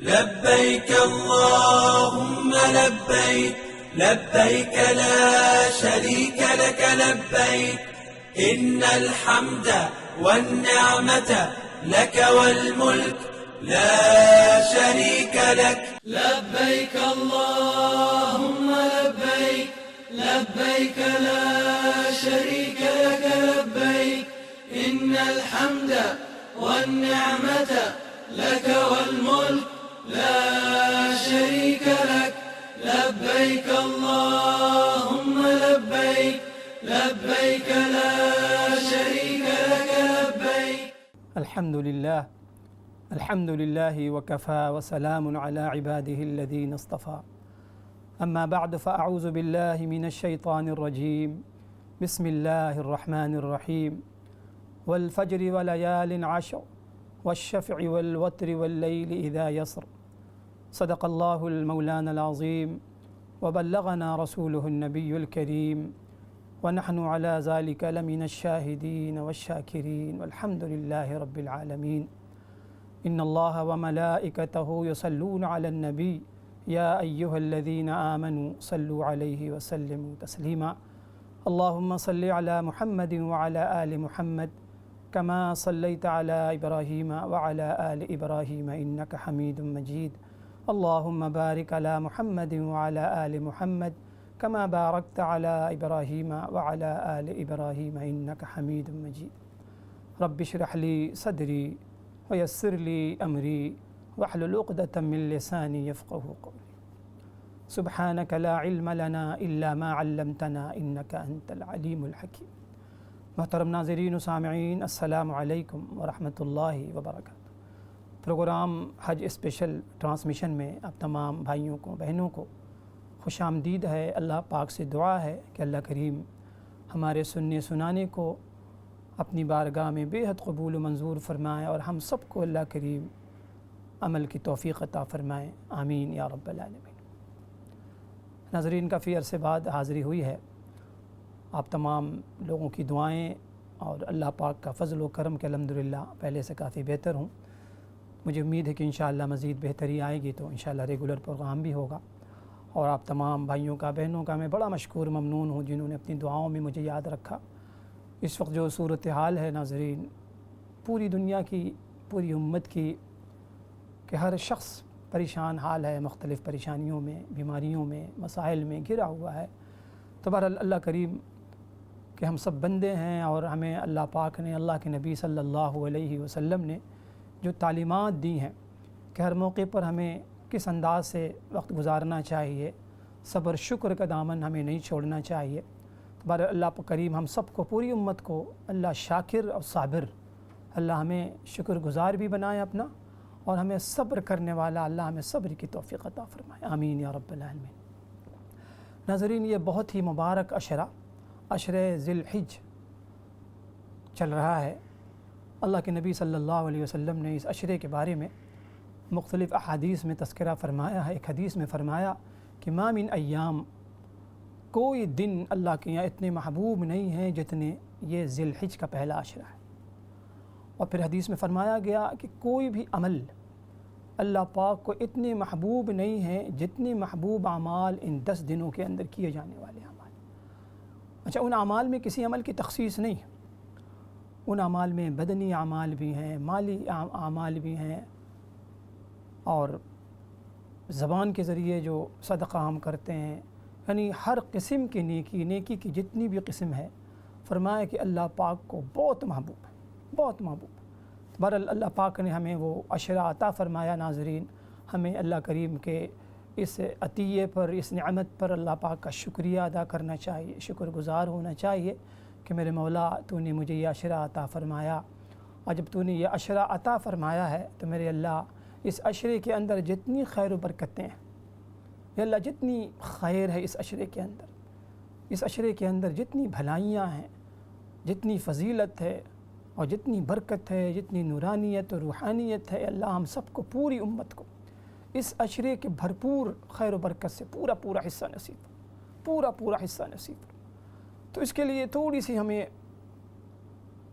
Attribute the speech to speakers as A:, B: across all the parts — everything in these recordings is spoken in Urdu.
A: لبيك اللهم لبيك لبيك لا شريك لك لبيك إن الحمد والنعمة لك والملك لا شريك لك.
B: لبيك اللهم لبيك لبيك لا شريك لك لبيك إن الحمد والنعمة لك والملك لا شريك لك. لبيك اللهم لبيك لبيك لا شريك لك لبيك.
C: الحمد لله وكفى وسلام على عباده الذين اصطفى. أما بعد فأعوذ بالله من الشيطان الرجيم. بسم الله الرحمن الرحيم. والفجر وليال عشر والشفع والوتر والليل إذا يسر. صدق الله المولانا العظيم وبلغنا رسوله النبي الكريم ونحن على ذلك لمن الشاهدين والشاكرين والحمد لله رب العالمين. إن الله وملائكته يصلون على النبي يا أيها الذين آمنوا صلوا عليه وسلموا تسليما. اللهم صل على محمد وعلى آل محمد كما صليت على إبراهيم وعلى آل إبراهيم إنك حميد مجيد. اللهم بارك على محمد وعلى آل محمد كما باركت على إبراهيم وعلى آل إبراهيم إنك حميد مجيد. رب اشرح لي صدري ويسر لي أمري واحلل عقدة من لساني يفقهوا قولي. سبحانك لا علم لنا إلا ما علمتنا إنك أنت العليم الحكيم. محترم ناظرین و سامعین، السلام علیکم ورحمۃ اللہ وبرکاتہ۔ پروگرام حج اسپیشل ٹرانسمیشن میں آپ تمام بھائیوں کو بہنوں کو خوش آمدید ہے۔ اللہ پاک سے دعا ہے کہ اللہ کریم ہمارے سننے سنانے کو اپنی بارگاہ میں بے حد قبول و منظور فرمائے اور ہم سب کو اللہ کریم عمل کی توفیق عطا فرمائے، آمین یا رب العالمین۔ ناظرین، کافی عرصے بعد حاضری ہوئی ہے۔ آپ تمام لوگوں کی دعائیں اور اللہ پاک کا فضل و کرم کے الحمدللہ پہلے سے کافی بہتر ہوں۔ مجھے امید ہے کہ انشاءاللہ مزید بہتری آئے گی تو انشاءاللہ ریگولر پروگرام بھی ہوگا۔ اور آپ تمام بھائیوں کا بہنوں کا میں بڑا مشکور ممنون ہوں جنہوں نے اپنی دعاؤں میں مجھے یاد رکھا۔ اس وقت جو صورتحال ہے ناظرین، پوری دنیا کی، پوری امت کی، کہ ہر شخص پریشان حال ہے، مختلف پریشانیوں میں، بیماریوں میں، مسائل میں گھرا ہوا ہے۔ تو بہرحال اللہ کریم کہ ہم سب بندے ہیں اور ہمیں اللہ پاک نے، اللہ کے نبی صلی اللہ علیہ وسلم نے جو تعلیمات دی ہیں کہ ہر موقع پر ہمیں کس انداز سے وقت گزارنا چاہیے، صبر شکر کا دامن ہمیں نہیں چھوڑنا چاہیے۔ تو بہرحال اللہ کریم ہم سب کو، پوری امت کو اللہ شاکر اور صابر، اللہ ہمیں شکر گزار بھی بنائے اپنا، اور ہمیں صبر کرنے والا اللہ ہمیں صبر کی توفیق عطا فرمائے، آمین یا رب العالمین۔ ناظرین، یہ بہت ہی مبارک عشرہ ذی الحج چل رہا ہے۔ اللہ کے نبی صلی اللہ علیہ وسلم نے اس عشرے کے بارے میں مختلف احادیث میں تذکرہ فرمایا ہے۔ ایک حدیث میں فرمایا کہ ما من ایام، کوئی دن اللہ کے یہاں اتنے محبوب نہیں ہیں جتنے یہ ذی الحج کا پہلا عشرہ ہے۔ اور پھر حدیث میں فرمایا گیا کہ کوئی بھی عمل اللہ پاک کو اتنے محبوب نہیں ہیں جتنے محبوب اعمال ان 10 دنوں کے اندر کیے جانے والے اعمال۔ اچھا، ان اعمال میں کسی عمل کی تخصیص نہیں، ان اعمال میں بدنی اعمال بھی ہیں، مالی اعمال بھی ہیں، اور زبان کے ذریعے جو صدقہ ہم کرتے ہیں، یعنی ہر قسم کی نیکی کی جتنی بھی قسم ہے، فرمایا کہ اللہ پاک کو بہت محبوب ہے، بہت محبوب ہے۔ بہرحال اللہ پاک نے ہمیں وہ عشرہ عطا فرمایا۔ ناظرین، ہمیں اللہ کریم کے اس عطیے پر، اس نعمت پر اللہ پاک کا شکریہ ادا کرنا چاہیے، شکر گزار ہونا چاہیے کہ میرے مولا تو نے مجھے یہ عشرہ عطا فرمایا۔ اور جب تو نے یہ عشرہ عطا فرمایا ہے تو میرے اللہ اس عشرے کے اندر جتنی خیر و برکتیں ہیں، یا اللہ جتنی خیر ہے اس عشرے کے اندر، اس عشرے کے اندر جتنی بھلائیاں ہیں، جتنی فضیلت ہے اور جتنی برکت ہے، جتنی نورانیت اور روحانیت ہے، اللہ ہم سب کو، پوری امت کو اس عشرے کے بھرپور خیر و برکت سے پورا حصہ نصیب، پورا حصہ نصیب۔ تو اس کے لیے تھوڑی سی ہمیں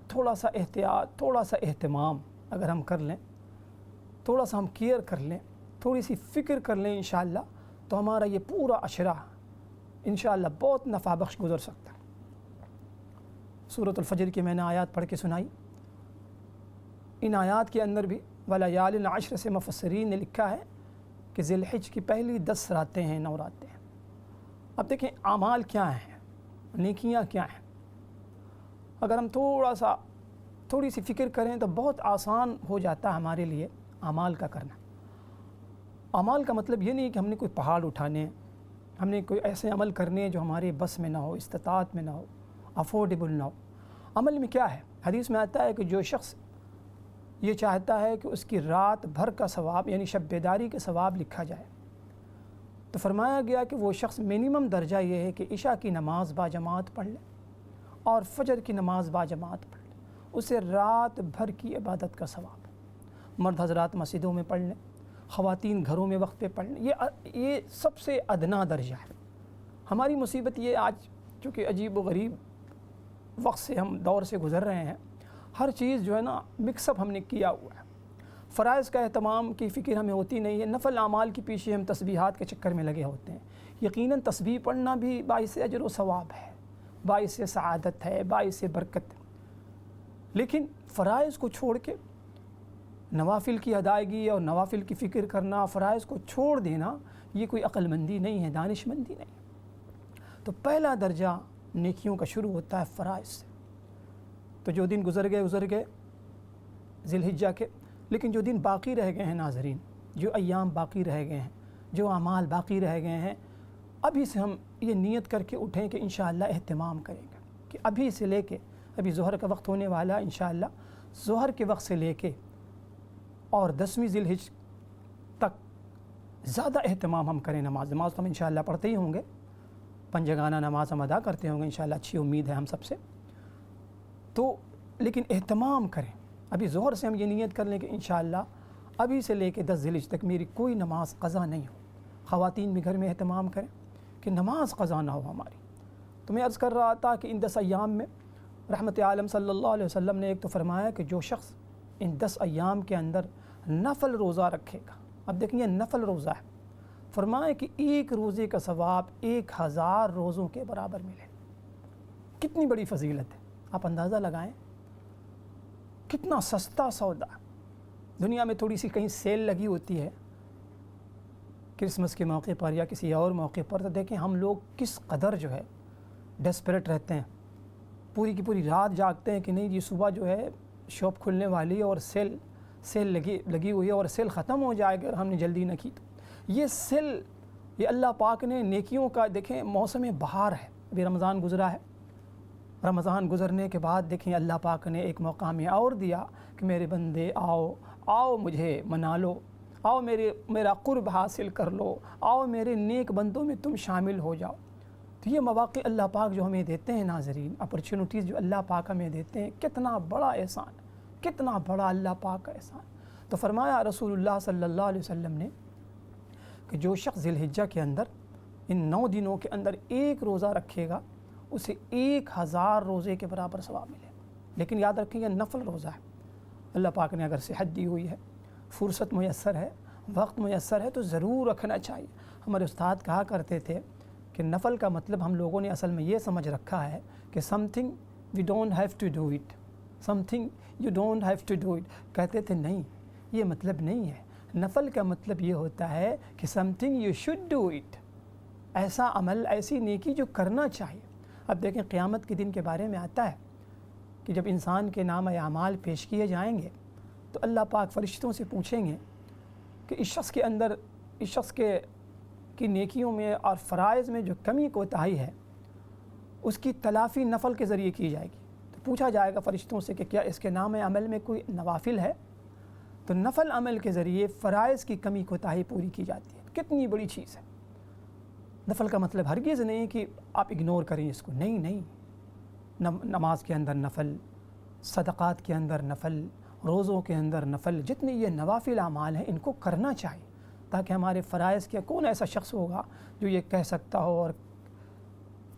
C: تھوڑا سا احتیاط، تھوڑا سا اہتمام اگر ہم کر لیں، تھوڑا سا ہم کیئر کر لیں تھوڑی سی فکر کر لیں انشاءاللہ تو ہمارا یہ پورا عشرہ انشاءاللہ بہت نفع بخش گزر سکتا ہے۔ سورۃ الفجر کی میں نے آیات پڑھ کے سنائی، ان آیات کے اندر بھی وَلَيَالٍ عَشْرٍ سے مفسرین نے لکھا ہے کہ ذی الحج کی پہلی 10 راتیں ہیں، 9 راتیں ہیں۔ اب دیکھیں اعمال کیا ہیں، نیکیاں کیا ہیں۔ اگر ہم تھوڑی سی فکر کریں تو بہت آسان ہو جاتا ہے ہمارے لیے اعمال کا کرنا۔ اعمال کا مطلب یہ نہیں کہ ہم نے کوئی پہاڑ اٹھانے، ہم نے کوئی ایسے عمل کرنے جو ہمارے بس میں نہ ہو، استطاعت میں نہ ہو، افورڈیبل نہ ہو۔ عمل میں کیا ہے؟ حدیث میں آتا ہے کہ جو شخص یہ چاہتا ہے کہ اس کی رات بھر کا ثواب یعنی شب بیداری کے ثواب لکھا جائے، تو فرمایا گیا کہ وہ شخص منیمم درجہ یہ ہے کہ عشاء کی نماز باجماعت پڑھ لے اور فجر کی نماز باجماعت پڑھ لے، اسے رات بھر کی عبادت کا ثواب۔ مرد حضرات مسجدوں میں پڑھ لیں، خواتین گھروں میں وقت پہ پڑھ لیں، یہ سب سے ادنا درجہ ہے۔ ہماری مصیبت یہ آج چونکہ عجیب و غریب وقت سے ہم دور سے گزر رہے ہیں، ہر چیز جو ہے نا مکس اپ ہم نے کیا ہوا ہے۔ فرائض کا اہتمام کی فکر ہمیں ہوتی نہیں ہے، نفل اعمال کے پیچھے ہم تسبیحات کے چکر میں لگے ہوتے ہیں۔ یقیناً تسبیح پڑھنا بھی باعث اجر و ثواب ہے، باعث سعادت ہے، باعث برکت ہے، لیکن فرائض کو چھوڑ کے نوافل کی ادائیگی اور نوافل کی فکر کرنا، فرائض کو چھوڑ دینا، یہ کوئی عقل مندی نہیں ہے، دانش مندی نہیں ہے۔ تو پہلا درجہ نیکیوں کا شروع ہوتا ہے فرائض سے۔ تو جو دن گزر گئے ذی الحجہ کے، لیکن جو دن باقی رہ گئے ہیں ناظرین، جو ایام باقی رہ گئے ہیں، جو اعمال باقی رہ گئے ہیں، ابھی سے ہم یہ نیت کر کے اٹھیں کہ انشاءاللہ اہتمام کریں گے کہ ابھی سے لے کے ابھی ظہر کا وقت ہونے والا انشاءاللہ، ظہر کے وقت سے لے کے اور 10ویں ذی الحجہ تک زیادہ اہتمام ہم کریں۔ نماز تو ہم انشاءاللہ پڑھتے ہی ہوں گے، پنجگانہ نماز ہم ادا کرتے ہوں گے انشاءاللہ، اچھی امید ہے ہم سب سے۔ تو لیکن اہتمام کریں، ابھی ظہر سے ہم یہ نیت کر لیں کہ انشاءاللہ ابھی سے لے کے 10 ذی الحجہ تک میری کوئی نماز قضا نہیں ہو۔ خواتین بھی گھر میں اہتمام کریں کہ نماز قضا نہ ہو ہماری۔ تو میں عرض کر رہا تھا کہ ان 10 ایام میں رحمت عالم صلی اللہ علیہ وسلم نے ایک تو فرمایا کہ جو شخص ان 10 ایام کے اندر نفل روزہ رکھے گا، اب دیکھیں یہ نفل روزہ ہے، فرمایا کہ ایک روزے کا ثواب 1000 روزوں کے برابر ملے۔ کتنی بڑی فضیلت ہے، آپ اندازہ لگائیں کتنا سستا سودا۔ دنیا میں تھوڑی سی کہیں سیل لگی ہوتی ہے کرسمس کے موقع پر یا کسی اور موقع پر، تو دیکھیں ہم لوگ کس قدر جو ہے ڈیسپریٹ رہتے ہیں، پوری کی پوری رات جاگتے ہیں کہ نہیں جی صبح جو ہے شاپ کھلنے والی ہے اور سیل لگی ہوئی ہے اور سیل ختم ہو جائے گا اگر ہم نے جلدی نہ کی تو۔ یہ سیل، یہ اللہ پاک نے نیکیوں کا، دیکھیں موسم بہار ہے، ابھی رمضان گزرا ہے، رمضان گزرنے کے بعد دیکھیں اللہ پاک نے ایک موقع ہمیں اور دیا کہ میرے بندے آؤ مجھے منا لو، آؤ میرا قرب حاصل کر لو، آؤ میرے نیک بندوں میں تم شامل ہو جاؤ۔ تو یہ مواقع اللہ پاک جو ہمیں دیتے ہیں ناظرین، اپرچونٹیز جو اللہ پاک ہمیں دیتے ہیں، کتنا بڑا احسان، کتنا بڑا اللہ پاک کا احسان۔ تو فرمایا رسول اللہ صلی اللہ علیہ وسلم نے کہ جو شخص ذی الحجہ کے اندر ان 9 دنوں کے اندر ایک روزہ رکھے گا، اسے 1000 روزے کے برابر ثواب ملے۔ لیکن یاد رکھیں یہ نفل روزہ ہے، اللہ پاک نے اگر صحت دی ہوئی ہے، فرصت میسر ہے، وقت میسر ہے تو ضرور رکھنا چاہیے۔ ہمارے استاد کہا کرتے تھے کہ نفل کا مطلب ہم لوگوں نے اصل میں یہ سمجھ رکھا ہے کہ something we don't have to do it, something you don't have to do it. کہتے تھے نہیں، یہ مطلب نہیں ہے، نفل کا مطلب یہ ہوتا ہے کہ something you should do it, ایسا عمل، ایسی نیکی جو کرنا چاہیے۔ اب دیکھیں قیامت کے دن کے بارے میں آتا ہے کہ جب انسان کے نام اعمال پیش کیے جائیں گے تو اللہ پاک فرشتوں سے پوچھیں گے کہ اس شخص کے اندر، اس شخص کی نیکیوں میں اور فرائض میں جو کمی کوتاہی ہے اس کی تلافی نفل کے ذریعے کی جائے گی۔ تو پوچھا جائے گا فرشتوں سے کہ کیا اس کے نام عمل میں کوئی نوافل ہے؟ تو نفل عمل کے ذریعے فرائض کی کمی کوتاہی پوری کی جاتی ہے۔ کتنی بڑی چیز ہے۔ نفل کا مطلب ہرگز نہیں کہ آپ اگنور کریں اس کو، نہیں، نماز کے اندر نفل، صدقات کے اندر نفل، روزوں کے اندر نفل، جتنے یہ نوافل اعمال ہیں ان کو کرنا چاہیے تاکہ ہمارے فرائض کے، کون ایسا شخص ہوگا جو یہ کہہ سکتا ہو اور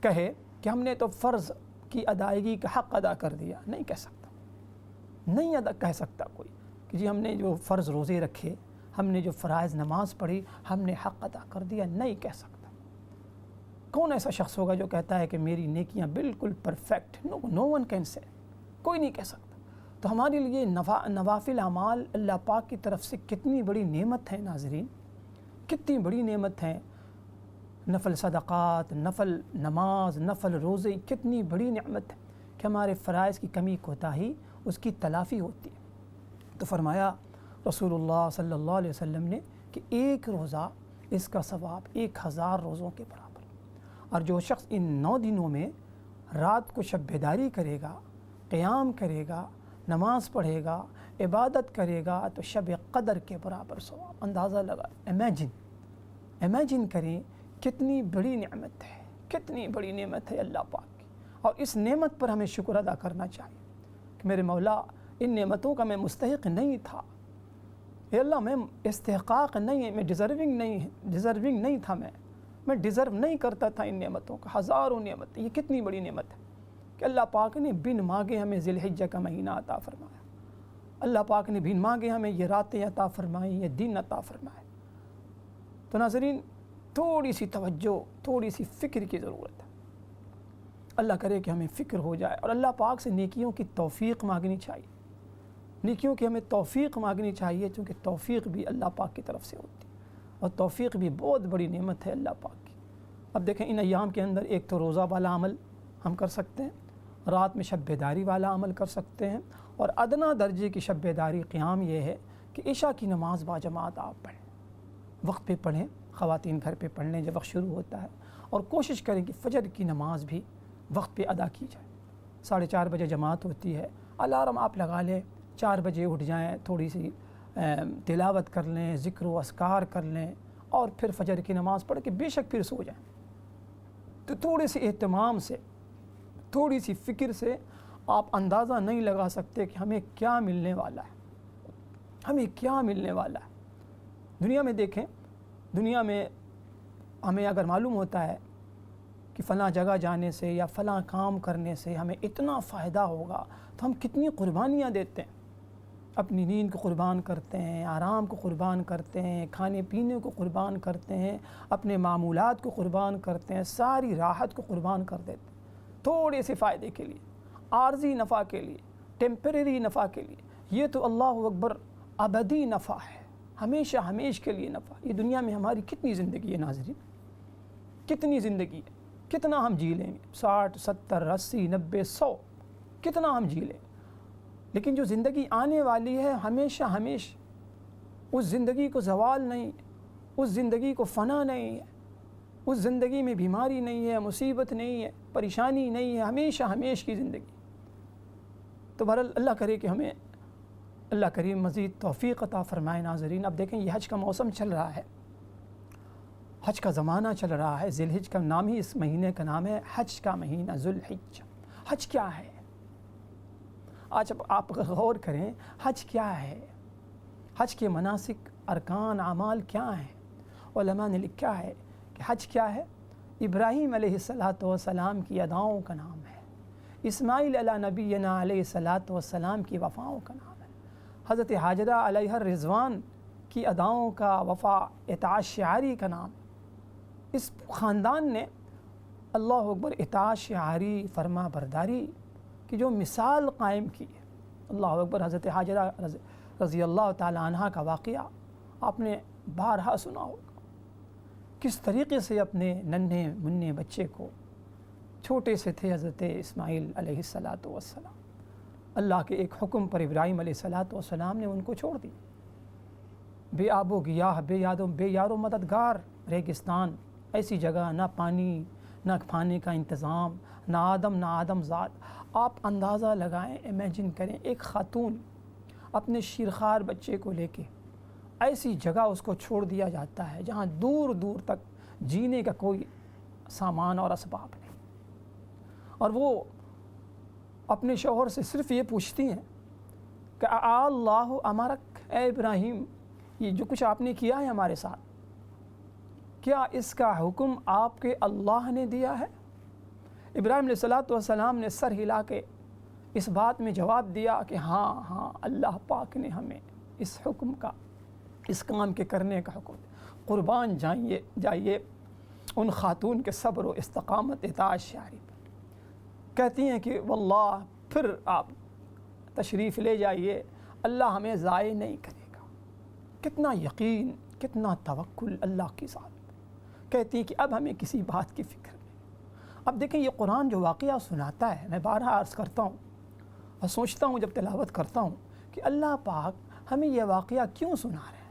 C: کہے کہ ہم نے تو فرض کی ادائیگی کا حق ادا کر دیا؟ نہیں کہہ سکتا، نہیں کہہ سکتا کوئی کہ جی ہم نے جو فرض روزے رکھے، ہم نے جو فرائض نماز پڑھی ہم نے حق ادا کر دیا، نہیں کہہ سکتا۔ کون ایسا شخص ہوگا جو کہتا ہے کہ میری نیکیاں بالکل perfect? Know one can say, کوئی نہیں کہہ سکتا۔ تو ہمارے لیے نوافل اعمال اللہ پاک کی طرف سے کتنی بڑی نعمت ہے ناظرین، کتنی بڑی نعمت ہے۔ نفل صدقات، نفل نماز، نفل روزے، کتنی بڑی نعمت ہے کہ ہمارے فرائض کی کمی کوتاہی اس کی تلافی ہوتی ہے۔ تو فرمایا رسول اللہ صلی اللہ علیہ وسلم نے کہ ایک روزہ اس کا ثواب 1000 روزوں کے برابر، اور جو شخص ان 9 دنوں میں رات کو شب بیداری کرے گا، قیام کرے گا، نماز پڑھے گا، عبادت کرے گا، تو شب قدر کے برابر ثواب۔ اندازہ لگا، امیجن کریں کتنی بڑی نعمت ہے، کتنی بڑی نعمت ہے اللہ پاک کی، اور اس نعمت پر ہمیں شکر ادا کرنا چاہیے کہ میرے مولا ان نعمتوں کا میں مستحق نہیں تھا، اے اللہ میں استحقاق نہیں ہے، میں ڈیزرونگ نہیں تھا، میں ڈیزرو نہیں کرتا تھا ان نعمتوں کا۔ ہزاروں نعمت، یہ کتنی بڑی نعمت ہے کہ اللہ پاک نے بن مانگے ہمیں ذی الحجہ کا مہینہ عطا فرمایا، اللہ پاک نے بن مانگے ہمیں یہ راتیں عطا فرمائی، یہ دن عطا فرمائے۔ تو ناظرین تھوڑی سی توجہ، تھوڑی سی فکر کی ضرورت ہے۔ اللہ کرے کہ ہمیں فکر ہو جائے، اور اللہ پاک سے نیکیوں کی توفیق مانگنی چاہیے، نیکیوں کی ہمیں توفیق مانگنی چاہیے، چونکہ توفیق بھی اللہ پاک کی طرف سے ہوتی ہے، اور توفیق بھی بہت بڑی نعمت ہے اللہ پاک کی۔ اب دیکھیں ان ایام کے اندر ایک تو روزہ والا عمل ہم کر سکتے ہیں، رات میں شب بیداری والا عمل کر سکتے ہیں، اور ادنا درجے کی شب بیداری قیام یہ ہے کہ عشاء کی نماز باجماعت آپ پڑھیں، وقت پہ پڑھیں، خواتین گھر پہ پڑھ لیں جب وقت شروع ہوتا ہے، اور کوشش کریں کہ فجر کی نماز بھی وقت پہ ادا کی جائے۔ 4:30 بجے جماعت ہوتی ہے، الارم آپ لگا لیں، 4 بجے اٹھ جائیں، تھوڑی سی تلاوت کر لیں، ذکر و اذکار کر لیں، اور پھر فجر کی نماز پڑھ کے بے شک پھر سو جائیں۔ تو تھوڑے سے اہتمام سے، تھوڑی سی فکر سے آپ اندازہ نہیں لگا سکتے کہ ہمیں کیا ملنے والا ہے، ہمیں کیا ملنے والا ہے۔ دنیا میں دیکھیں، دنیا میں ہمیں اگر معلوم ہوتا ہے کہ فلاں جگہ جانے سے یا فلاں کام کرنے سے ہمیں اتنا فائدہ ہوگا، تو ہم کتنی قربانیاں دیتے ہیں، اپنی نیند کو قربان کرتے ہیں، آرام کو قربان کرتے ہیں، کھانے پینے کو قربان کرتے ہیں، اپنے معمولات کو قربان کرتے ہیں، ساری راحت کو قربان کر دیتے ہیں تھوڑے سے فائدے کے لیے، عارضی نفع کے لیے، ٹیمپریری نفع کے لیے۔ یہ تو اللہ اکبر ابدی نفع ہے، ہمیشہ ہمیش کے لیے نفع۔ یہ دنیا میں ہماری کتنی زندگی ہے ناظرین، کتنی زندگی ہے، کتنا ہم جی لیں گے، 60 70 80 90 100، کتنا ہم جی لیں گے، لیکن جو زندگی آنے والی ہے ہمیشہ ہمیش، اس زندگی کو زوال نہیں، اس زندگی کو فنا نہیں ہے، اس زندگی میں بیماری نہیں ہے، مصیبت نہیں ہے، پریشانی نہیں ہے، ہمیشہ ہمیش کی زندگی۔ تو بہرحال اللہ کرے کہ ہمیں اللہ کریم مزید توفیق عطا فرمائے ناظرین۔ اب دیکھیں یہ حج کا موسم چل رہا ہے، حج کا زمانہ چل رہا ہے، ذی الحج کا نام ہی اس مہینے کا نام ہے، حج کا مہینہ ذو الحج۔ حج کیا ہے؟ آج آپ غور کریں، حج کیا ہے، حج کے مناسک، ارکان، اعمال کیا ہیں؟ علماء نے لکھا ہے کہ حج کیا ہے؟ ابراہیم علیہ السلام کی اداؤں کا نام ہے، اسماعیل علی نبینا علیہ السلام کی وفاؤں کا نام ہے، حضرت حاجرہ علیہ الرضوان کی اداؤں کا، وفا، اطاعت شعاری کا نام ہے۔ اس خاندان نے اللہ اکبر اطاعت شعاری، فرما برداری کی جو مثال قائم کی ہے، اللہ اکبر۔ حضرت حاجرہ رضی اللہ تعالی عنہ کا واقعہ آپ نے بارہا سنا ہوگا، کس طریقے سے اپنے ننھے منھے بچے کو، چھوٹے سے تھے حضرت اسماعیل علیہ السلام، اللہ کے ایک حکم پر ابراہیم علیہ السلام نے ان کو چھوڑ دی، بے آب و گیاہ، بے یار و مددگار ریگستان، ایسی جگہ، نہ پانی، نہ کھانے کا انتظام، نہ آدم ذات۔ آپ اندازہ لگائیں، امیجن کریں، ایک خاتون اپنے شیرخوار بچے کو لے کے ایسی جگہ اس کو چھوڑ دیا جاتا ہے جہاں دور دور تک جینے کا کوئی سامان اور اسباب نہیں، اور وہ اپنے شوہر سے صرف یہ پوچھتی ہیں کہ اللہ امرک، اے ابراہیم یہ جو کچھ آپ نے کیا ہے ہمارے ساتھ، کیا اس کا حکم آپ کے اللہ نے دیا ہے؟ ابراہیم علیہ السلام نے سر ہلا کے اس بات میں جواب دیا کہ ہاں اللہ پاک نے ہمیں اس حکم کا اس کام کے کرنے کا حکم دے۔ قربان جائیے ان خاتون کے صبر و استقامت اطاعت شاعری پر۔ کہتی ہیں کہ واللہ پھر آپ تشریف لے جائیے، اللہ ہمیں ضائع نہیں کرے گا۔ کتنا یقین، کتنا توکل اللہ کی ذات پر۔ کہتی ہیں کہ اب ہمیں کسی بات کی فکر نہیں۔ اب دیکھیں یہ قرآن جو واقعہ سناتا ہے، میں بارہا عرض کرتا ہوں اور سوچتا ہوں جب تلاوت کرتا ہوں کہ اللہ پاک ہمیں یہ واقعہ کیوں سنا رہے ہیں؟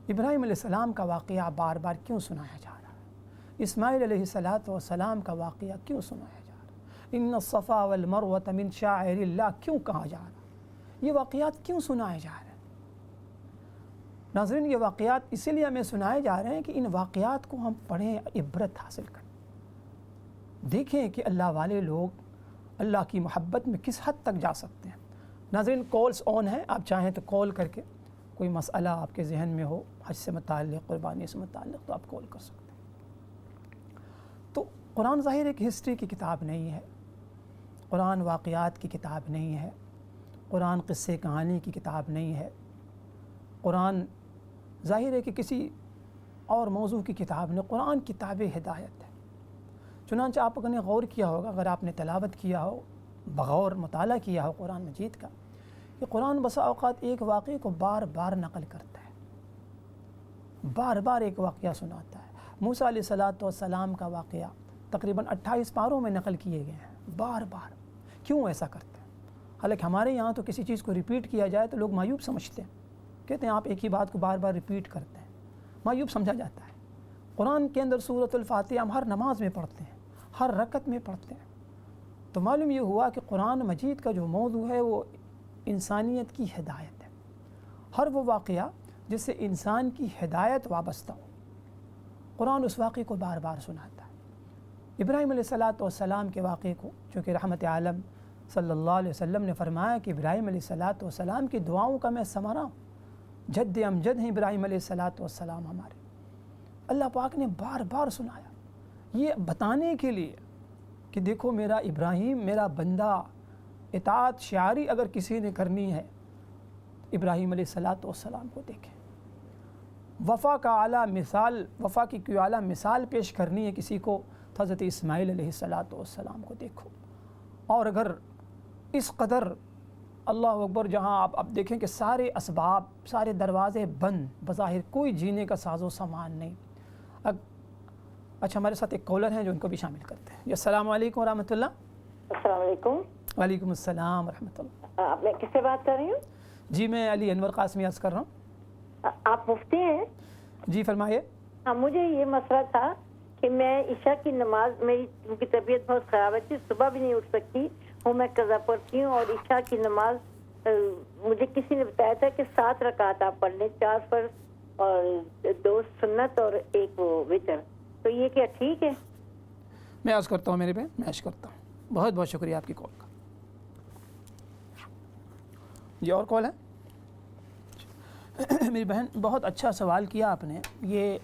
C: ابراہیم علیہ السلام کا واقعہ بار بار کیوں سنایا جا رہا ہے؟ اسماعیل علیہ السلام کا واقعہ کیوں سنایا جا رہا ہے؟ ان الصفا والمروۃ من شعائر اللہ کیوں کہا جا رہا ہے؟ یہ واقعات کیوں سنائے جا رہے ہیں؟ ناظرین، یہ واقعات اسی لیے ہمیں سنائے جا رہے ہیں کہ ان واقعات کو ہم پڑھیں، عبرت حاصل کریں، دیکھیں کہ اللہ والے لوگ اللہ کی محبت میں کس حد تک جا سکتے ہیں۔ ناظرین، کالز آن ہیں، آپ چاہیں تو کال کر کے کوئی مسئلہ آپ کے ذہن میں ہو حج سے متعلق، قربانی سے متعلق، تو آپ کال کر سکتے ہیں۔ تو قرآن ظاہر ایک ہسٹری کی کتاب نہیں ہے، قرآن واقعات کی کتاب نہیں ہے، قرآن قصے کہانی کی کتاب نہیں ہے، قرآن ظاہر ہے کہ کسی اور موضوع کی کتاب نہیں، قرآن کتاب ہدایت ہے۔ چنانچہ آپ نے غور کیا ہوگا، اگر آپ نے تلاوت کیا ہو، بغور مطالعہ کیا ہو قرآن مجید کا، کہ قرآن بسا اوقات ایک واقعے کو بار بار نقل کرتا ہے، بار بار ایک واقعہ سناتا ہے۔ موسیٰ علیہ السلام کا واقعہ تقریباً 28 پاروں میں نقل کیے گئے ہیں، بار بار۔ کیوں ایسا کرتے ہیں؟ حالانکہ ہمارے یہاں تو کسی چیز کو ریپیٹ کیا جائے تو لوگ معیوب سمجھتے ہیں، کہتے ہیں آپ ایک ہی بات کو بار بار ریپیٹ کرتے ہیں، معیوب سمجھا جاتا ہے۔ قرآن کے اندر سورۃ الفاتحہ ہم ہر نماز میں پڑھتے ہیں، ہر رکعت میں پڑھتے ہیں۔ تو معلوم یہ ہوا کہ قرآن مجید کا جو موضوع ہے وہ انسانیت کی ہدایت ہے۔ ہر وہ واقعہ جس سے انسان کی ہدایت وابستہ ہو، قرآن اس واقعے کو بار بار سناتا ہے۔ ابراہیم علیہ السلام کے واقعے کو، چونکہ رحمت عالم صلی اللہ علیہ وسلم نے فرمایا کہ ابراہیم علیہ السلام کی دعاؤں کا میں ثمرہ ہوں، جد امجد ہیں ابراہیم علیہ السلام ہمارے۔ اللہ پاک نے بار بار سنایا، یہ بتانے کے لیے کہ دیکھو میرا ابراہیم، میرا بندہ، اطاعت شعاری اگر کسی نے کرنی ہے ابراہیم علیہ السلام کو دیکھیں۔ وفا کا اعلیٰ مثال، وفا کی کوئی اعلیٰ مثال پیش کرنی ہے کسی کو، حضرت اسماعیل علیہ السلام کو دیکھو۔ اور اگر اس قدر اللہ اکبر، جہاں آپ اب دیکھیں کہ سارے اسباب، سارے دروازے بند، بظاہر کوئی جینے کا ساز و سامان نہیں۔ اچھا، ہمارے ساتھ ایک کالر ہیں جو ان کو بھی شامل کرتے ہیں۔ جی السلام علیکم ورحمۃ اللہ۔
D: السلام علیکم۔
C: وعلیکم السلام ورحمۃ اللہ۔
D: آپ میں کس سے بات کر رہی ہوں؟
C: جی میں علی انور قاسمی عرض کر رہا ہوں۔
D: آپ مفتی ہیں؟
C: جی فرمائیے۔
D: ہاں، مجھے یہ مسئلہ تھا کہ میں عشاء کی نماز، میری کیونکہ طبیعت بہت خراب ہے، صبح بھی نہیں اٹھ سکتی ہوں، میں قضا پڑھتی ہوں، اور عشاء کی نماز مجھے کسی نے بتایا تھا کہ 7 رکعت آپ پڑھ لیں، 4 فرض اور 2 سنت اور 1 وہ وتر، تو یہ کیا ٹھیک ہے؟
C: میں عرض کرتا ہوں، میرے بہن میں عرض کرتا ہوں، بہت بہت شکریہ آپ کی کال کا۔ جی اور کال ہے؟ میری بہن بہت اچھا سوال کیا آپ نے۔ یہ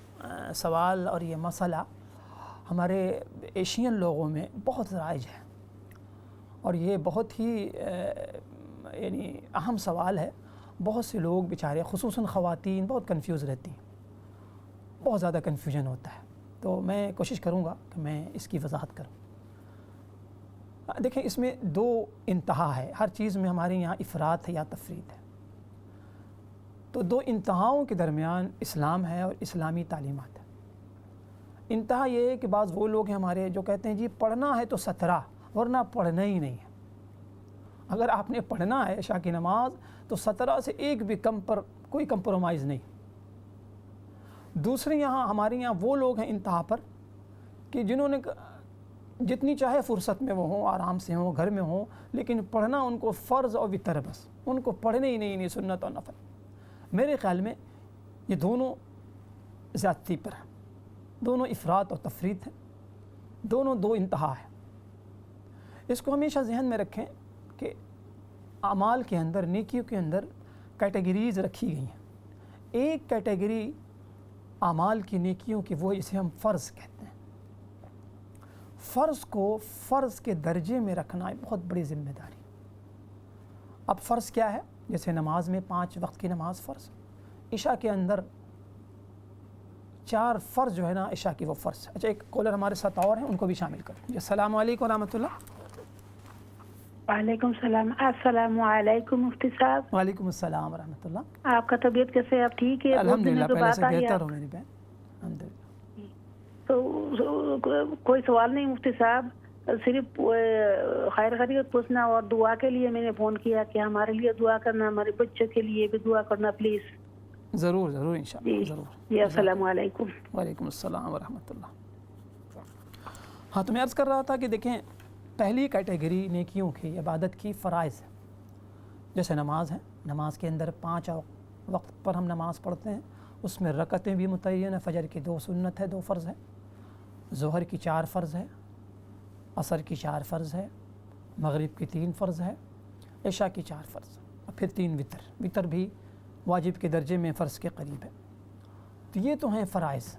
C: سوال اور یہ مسئلہ ہمارے ایشین لوگوں میں بہت رائج ہے، اور یہ بہت ہی یعنی اہم سوال ہے۔ بہت سے لوگ بیچارے، خصوصاً خواتین، بہت کنفیوز رہتی ہیں، بہت زیادہ کنفیوژن ہوتا ہے۔ تو میں کوشش کروں گا کہ میں اس کی وضاحت کروں۔ دیکھیں، اس میں 2 انتہا ہے، ہر چیز میں ہمارے یہاں افراط ہے یا تفرید ہے۔ تو 2 انتہاؤں کے درمیان اسلام ہے اور اسلامی تعلیمات ہے۔ انتہا یہ ہے کہ بعض وہ لوگ ہیں ہمارے جو کہتے ہیں جی پڑھنا ہے تو 17، ورنہ پڑھنا ہی نہیں ہے۔ اگر آپ نے پڑھنا ہے عشاء کی نماز تو 17 سے 1 بھی کم پر کوئی کمپرومائز نہیں۔ دوسرے یہاں ہمارے یہاں وہ لوگ ہیں انتہا پر کہ جنہوں نے جتنی چاہے فرصت میں وہ ہوں، آرام سے ہوں، گھر میں ہوں، لیکن پڑھنا ان کو فرض اور وتر، بس ان کو پڑھنے ہی نہیں سنت اور نفل۔ میرے خیال میں یہ دونوں زیادتی پر ہیں، دونوں افراط اور تفریط ہیں، دونوں 2 انتہا ہیں۔ اس کو ہمیشہ ذہن میں رکھیں کہ اعمال کے اندر، نیکیوں کے اندر کیٹیگریز رکھی گئی ہیں۔ ایک کیٹیگری اعمال کی، نیکیوں کی، وہ اسے ہم فرض کہتے ہیں۔ فرض کو فرض کے درجے میں رکھنا ایک بہت بڑی ذمہ داری۔ اب فرض کیا ہے؟ جیسے نماز میں 5 وقت کی نماز فرض، عشاء کے اندر 4 فرض جو ہے نا عشاء کی وہ فرض۔ اچھا ایک کالر ہمارے ساتھ اور ہیں، ان کو بھی شامل کریں جی۔ السلام علیکم ورحمۃ اللہ۔
E: وعلیکم السلام۔ السلام علیکم مفتی صاحب۔
C: وعلیکم السلام ورحمۃ اللہ۔
E: آپ کا طبیعت کیسے ہے؟ آپ ٹھیک ہے؟
C: الحمدللہ پہلے سے بہتر ہوں میری بہن، الحمدللہ۔
E: تو کوئی سوال نہیں مفتی صاحب، صرف خیر خیریت پوچھنا اور دعا کے لیے میں نے فون کیا کہ ہمارے لیے دعا کرنا، ہمارے بچوں کے لیے بھی دعا کرنا پلیز۔
C: ضرور ضرور انشاءاللہ ضرور
E: جی السلام علیکم۔
C: وعلیکم السلام ورحمۃ اللہ۔ ہاں تو میں عرض کر رہا تھا کہ دیکھیں پہلی کیٹیگری نیکیوں کی، عبادت کی فرائض ہے، جیسے نماز ہے، نماز کے اندر 5 وقت پر ہم نماز پڑھتے ہیں، اس میں رکعتیں بھی متعین ہیں، فجر کی 2 سنت ہے، 2 فرض ہے، ظہر کی 4 فرض ہے، عصر کی 4 فرض ہے، مغرب کی 3 فرض ہے، عشاء کی 4 فرض، اور پھر 3 وتر بھی واجب کے درجے میں فرض کے قریب ہے۔ تو یہ تو ہیں فرائض۔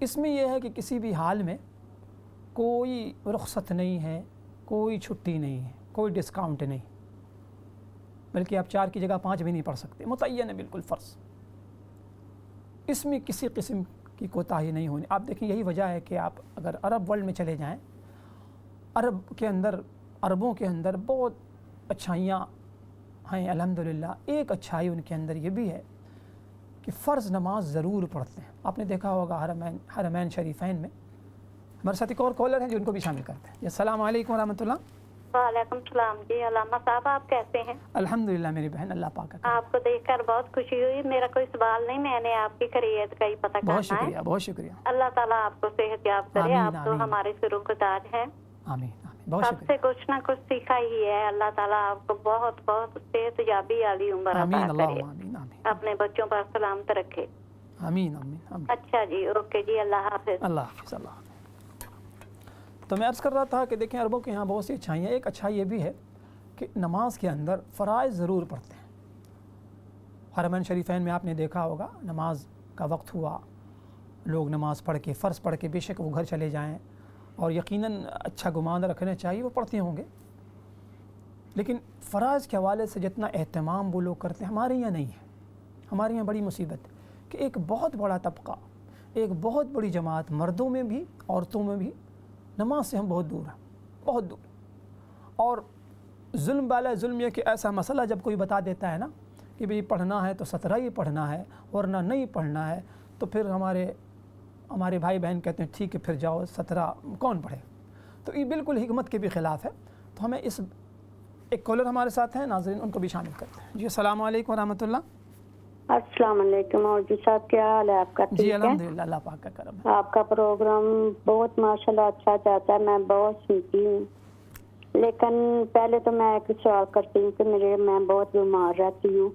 C: اس میں یہ ہے کہ کسی بھی حال میں کوئی رخصت نہیں ہے، کوئی چھٹی نہیں ہے، کوئی ڈسکاؤنٹ نہیں، بلکہ آپ 4 کی جگہ 5 بھی نہیں پڑھ سکتے، متعین ہے بالکل فرض۔ اس میں کسی قسم کی کوتاہی نہیں ہونی۔ آپ دیکھیں یہی وجہ ہے کہ آپ اگر عرب ورلڈ میں چلے جائیں، عربوں کے اندر بہت اچھائیاں ہیں الحمدللہ۔ ایک اچھائی ان کے اندر یہ بھی ہے کہ فرض نماز ضرور پڑھتے ہیں۔ آپ نے دیکھا ہوگا حرمین شریفین میں۔ ہمارے ساتھ ایک اور کالر ہیں جو ان کو بھی شامل کرتے ہیں۔ السلام علیکم ورحمۃ اللہ۔
F: وعلیکم السلام جی۔ علامہ صاحب آپ کیسے ہیں؟
C: الحمدللہ میری بہن، اللہ پاک کا
F: آپ کو دیکھ کر بہت خوشی ہوئی۔ میرا کوئی سوال نہیں، میں نے آپ کی خیریت کا ہی پتہ کرنا ہے۔
C: بہت شکریہ، بہت شکریہ۔
F: اللہ تعالیٰ آپ کو صحت یاب کرے،
C: آمین،
F: آپ تو
C: آمین۔
F: ہمارے سروں کا تاج ہیں۔
C: آمین آمین، بہت
F: سب سے
C: شکریہ۔
F: کچھ نہ کچھ سیکھا ہی ہے۔ اللہ تعالیٰ آپ کو بہت بہت صحت یابی علی عمر
C: آمین
F: عطا
C: اللہ
F: کرے،
C: آمین آمین
F: اپنے بچوں پر سلامت رکھے۔
C: آمین آمین آمین۔
F: اچھا جی، اوکے جی، اللہ حافظ۔
C: اللہ حافظ، اللہ حافظ۔ تو میں عرض کر رہا تھا کہ دیکھیں عربوں کے یہاں بہت سی اچھائیاں ہیں۔ ایک اچھائی یہ بھی ہے کہ نماز کے اندر فرائض ضرور پڑھتے ہیں۔ حرمین شریفین میں آپ نے دیکھا ہوگا نماز کا وقت ہوا، لوگ نماز پڑھ کے فرض پڑھ کے بے شک وہ گھر چلے جائیں، اور یقیناً اچھا گمان رکھنا چاہیے، وہ پڑھتے ہوں گے، لیکن فرائض کے حوالے سے جتنا اہتمام وہ لوگ کرتے ہیں ہمارے یہاں نہیں ہے۔ ہمارے یہاں بڑی مصیبت ہے کہ ایک بہت بڑا طبقہ، ایک بہت بڑی جماعت، مردوں میں بھی عورتوں میں بھی نماز سے ہم بہت دور ہیں، بہت دور۔ اور ظلم والا ظلم یہ کہ ایسا مسئلہ جب کوئی بتا دیتا ہے نا کہ بھئی پڑھنا ہے تو 17 ہی پڑھنا ہے ورنہ نہیں پڑھنا ہے، تو پھر ہمارے بھائی بہن کہتے ہیں ٹھیک ہے پھر جاؤ 17 کون پڑھے۔ تو یہ بالکل حکمت کے بھی خلاف ہے۔ تو ہمیں ایک کالر ہمارے ساتھ ہیں ناظرین، ان کو بھی شامل کرتے ہیں جی۔ السلام علیکم ورحمۃ اللہ۔
E: السلام علیکم اور جی صاحب کیا حال ہے آپ کا؟
C: جی الحمدللہ، اللہ پاک کا کرم ہے۔
E: آپ کا پروگرام بہت ماشاءاللہ اچھا جاتا ہے، میں بہت سنتی ہوں، لیکن پہلے تو میں ایک سوال کرتی ہوں کہ میں بہت بیمار رہتی ہوں،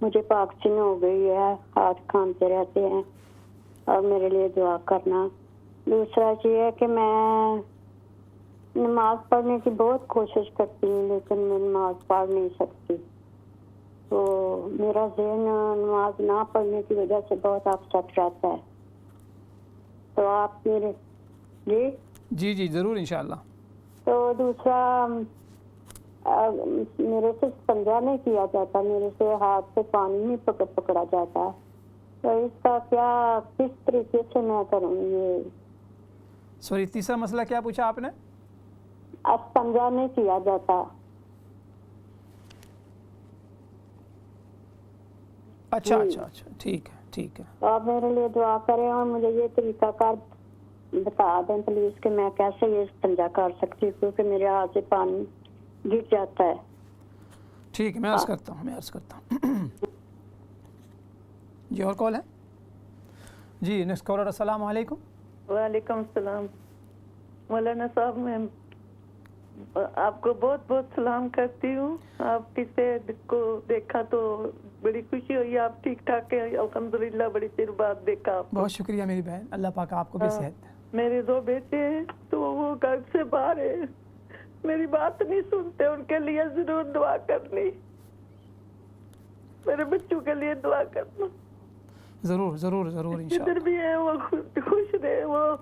E: مجھے پاکسین ہو گئی ہے، ہاتھ کھانتے رہتے ہیں، اور میرے لیے دعا کرنا۔ دوسرا یہ ہے کہ میں نماز پڑھنے کی بہت کوشش کرتی ہوں لیکن میں نماز پڑھ نہیں سکتی، تو میرا ذہن نماز نہ پڑھنے کی وجہ سے بہت اپسیٹ رہتا ہے، تو آپ میرے
C: جی ضرور انشاءاللہ۔
E: تو دوسرا میرے سے استنجا نہیں کیا جاتا، میرے سے ہاتھ سے پانی نہیں پکڑا جاتا، تو اس کا کیا کس طریقے سے میں کروں؟ یہ
C: سوری تیسرا مسئلہ کیا پوچھا آپ نے؟
E: استنجا نہیں کیا جاتا۔
C: اچھا ٹھیک ہے۔
E: آپ میرے لیے دعا کریں اور مجھے یہ طریقہ کار بتا دیں پلیز کہ میں کیسے یہ استنجا کر سکتی ہوں، کیونکہ میرے ہاتھ سے پانی گر جاتا ہے۔
C: ٹھیک ہے، میں عرض کرتا ہوں۔ جی اور کال ہے جی، نیکسٹ کالر۔ السلام علیکم۔
G: وعلیکم السلام مولانا صاحب، میں آپ کو بہت بہت سلام کرتی ہوں۔ آپ کی صحت کو دیکھا تو بڑی خوشی ہوئی، آپ ٹھیک ٹھاک ہیں الحمدللہ، بڑی دیر بعد دیکھا آپ کو۔
C: بہت شکریہ میری بہن، اللہ پاک آپ کو بھی صحت۔
G: میرے 2 بیٹے ہیں تو وہ گھر سے باہر ہیں، میری بات نہیں سنتے، ان کے لیے ضرور دعا کرنی، میرے بچوں کے لیے دعا کرنا۔
C: ضرور انشاءاللہ۔
G: جدھر بھی ہیں وہ خوش رہے، وہ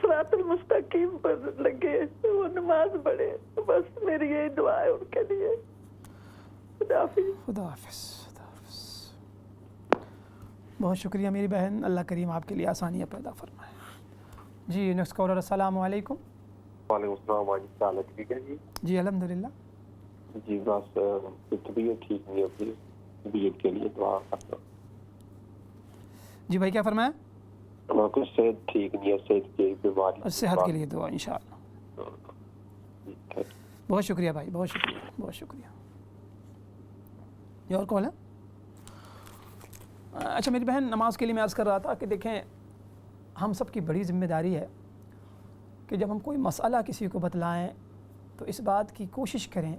G: صراط المستقیم پر لگے، وہ نماز پڑھے، بس میری یہی دعا ہے ان کے لیے۔ خدا حافظ.
C: خدا حافظ. بہت شکریہ میری بہن, اللہ کریم آپ کے لیے آسانیاں پیدا فرمائے. جی نیکسٹ کالر. السلام علیکم.
H: وعلیکم السلام. واجب ٹھیک ہے جی؟
C: جی الحمدللہ.
H: جی بس طبیعت ٹھیک نہیں ہوتی, طبیعت کے لیے دعا کرتا ہوں.
C: جی بھائی کیا فرمایا؟
H: کچھ صحت ٹھیک نہیں ہے, صحت کی بیماری.
C: اور صحت کے لیے دعا انشاءاللہ. بہت شکریہ بھائی, بہت شکریہ, بہت شکریہ. یہ اور کال ہے؟ اچھا میری بہن, نماز کے لیے میں عرض کر رہا تھا کہ دیکھیں ہم سب کی بڑی ذمہ داری ہے کہ جب ہم کوئی مسئلہ کسی کو بتلائیں تو اس بات کی کوشش کریں